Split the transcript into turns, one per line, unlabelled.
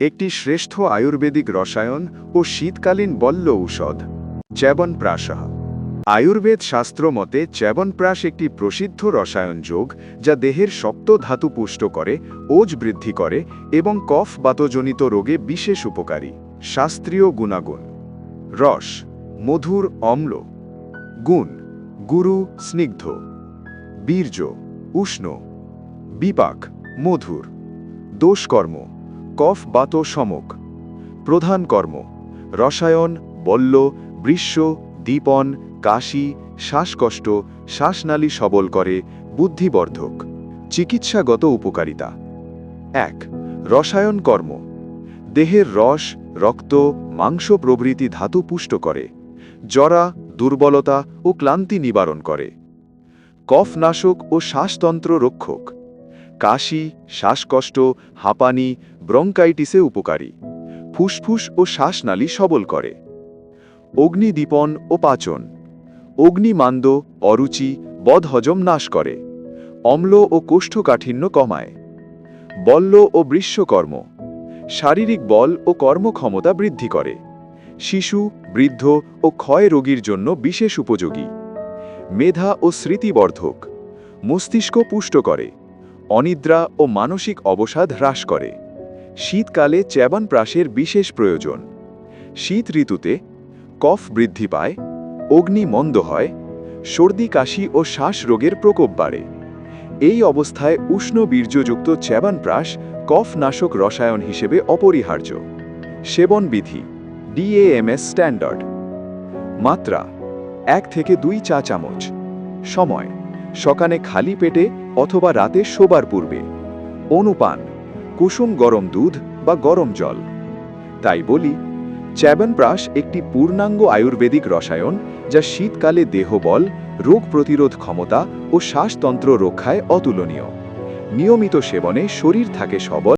একটি শ্রেষ্ঠ আয়ুর্বেদিক রসায়ন ও শীতকালীন বল্য ঔষধ চ্যবনপ্রাশঃ। আয়ুর্বেদ শাস্ত্র মতে চ্যবনপ্রাশ একটি প্রসিদ্ধ রসায়ন যোগ যা দেহের শক্ত ধাতু পুষ্ট করে, ওজ বৃদ্ধি করে এবং কফ বাতজনিত রোগে বিশেষ উপকারী। শাস্ত্রীয় গুণাগুণ: রস মধুর, অম্ল। গুণ: গুরু, স্নিগ্ধ। বীর্য উষ্ণ। বিপাক মধুর। দোষকর্ম: কফ বাত শমক। প্রধান কর্ম: রসায়ন, বল্য, বৃষ্য, দীপন, কাশি, শ্বাসকষ্ট, শ্বাসনালী সবল করে, বুদ্ধিবর্ধক। চিকিৎসাগত উপকারিতা: ১. রসায়ন কর্ম: দেহের রস, রক্ত, মাংস প্রভৃতি ধাতু পুষ্ট করে। জরা, দুর্বলতা ও ক্লান্তি নিবারণ করে। কফনাশক ও শ্বাসতন্ত্র রক্ষক: কাশি, শ্বাসকষ্ট, হাঁপানি, ব্রঙ্কাইটিসে উপকারী। ফুসফুস ও শ্বাসনালী সবল করে। অগ্নিদীপন ও পাচন: অগ্নিমান্দ, অরুচি, বদহজম নাশ করে। অম্ল ও কোষ্ঠকাঠিন্য কমায়। বল্য ও বৃষ্যকর্ম: শারীরিক বল ও কর্মক্ষমতা বৃদ্ধি করে। শিশু, বৃদ্ধ ও ক্ষয় রোগীর জন্য বিশেষ উপযোগী। মেধা ও স্মৃতিবর্ধক: মস্তিষ্ক পুষ্ট করে। অনিদ্রা ও মানসিক অবসাদ হ্রাস করে। শীতকালে চ্যবনপ্রাশের বিশেষ প্রয়োজন। শীত ঋতুতে কফ বৃদ্ধি পায়, অগ্নি মন্দ হয়, সর্দি কাশি ও শ্বাস রোগের প্রকোপ বাড়ে। এই অবস্থায় উষ্ণ বীর্যযুক্ত চ্যবনপ্রাশ কফনাশক রসায়ন হিসেবে অপরিহার্য। সেবনবিধি: DAMS স্ট্যান্ডার্ড। মাত্রা: 1 থেকে 2 চা চামচ। সময়: সকালে খালি পেটে অথবা রাতে শোবার পূর্বে। অনুপান: কুসুম গরম দুধ বা গরম জল। তাই বলি, চ্যবনপ্রাশ একটি পূর্ণাঙ্গ আয়ুর্বেদিক রসায়ন যা শীতকালে দেহবল, রোগ প্রতিরোধ ক্ষমতা ও শ্বাসতন্ত্র রক্ষায় অতুলনীয়। নিয়মিত সেবনে শরীর থাকে সবল।